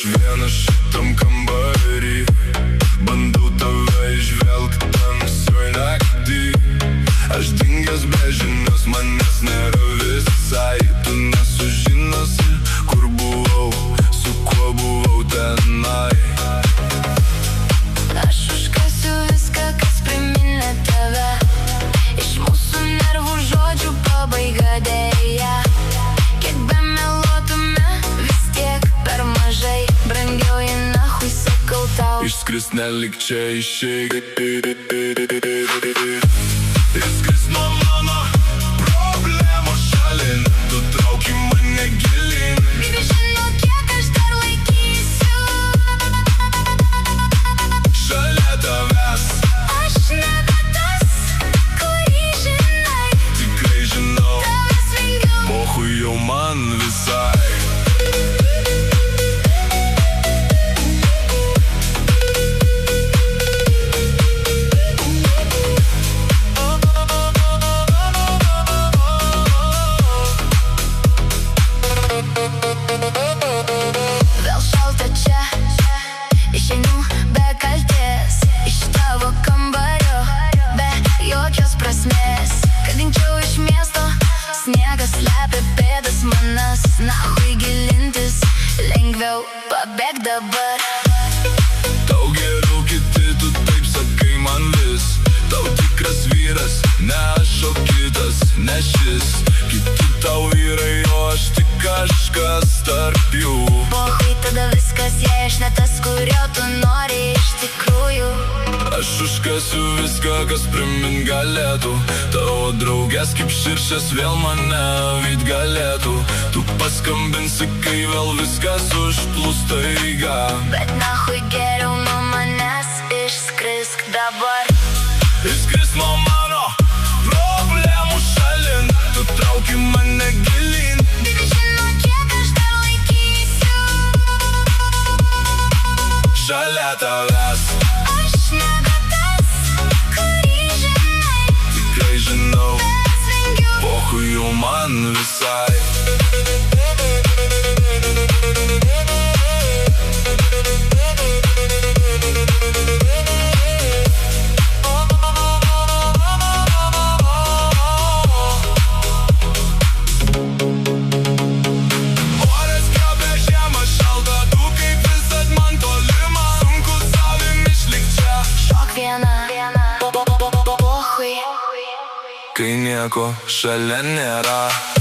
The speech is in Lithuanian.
aš vienas šitam kambarį, bandau tave įžvelgt tamsioj naktį. Aš dingęs be žinios, manęs nėra visai. Tu nesužinosi, kur buvau, su kuo buvau tenai. Aš užkasiu viską, kas priminė tave. Iš mūsų nervų žodžių pabaiga dėja. Kiek bemeluotume, vis tiek per mažai. Brangiauji nahui, sakau tau. Išskrist nelik čia išeik. Išskrist nuo mano problemų šalin. Tu trauki mane gilin. Baby, žinau, kiek aš dar laikysiu šalia tavęs. Aš nebe tas, kurį žinai. Tikrai žinau, Tavęs vengiau. pochui jau man visai. Vėl šalta čia, išeinu be kaltės iš tavo kambario, be jokios prasmės. Kad dingčiau iš miesto, sniegas slepia pėdas manas. Nahui gilintis, lengviau pabėg dabar. Tau geriau kiti, tu taip sakai man vis. Tau tikras vyras, ne aš, o kitas, ne šis. Kiti tau vyrai, o aš tik kažkas tarp jų. Pochui tada viskas, jei aš ne tas, kurio tu nori iš tikrųjų. Aš užkasiu viską, kas primint galėtų. Tavo draugės kaip širšės vėl mane vyt galėtų. Tu paskambinsi, kai vėl viskas užplūs taiga. Bet nahui geriau nuo manęs išskrisk dabar. Išskris nuo mano problemų šalin. Tu trauki mane gilin. Baby, žinau, kiek aš dar laikysiu šalia tavęs. Aš nebe tas, kurį žinai. Tikrai žinau, Tavęs vengiau. pochui jau man visai. Oras kvepia žiemą šalta, tu kaip visad man tolima. Sunku savim išlikt čia, Šok viena, pochui. kai nieko šalia nėra.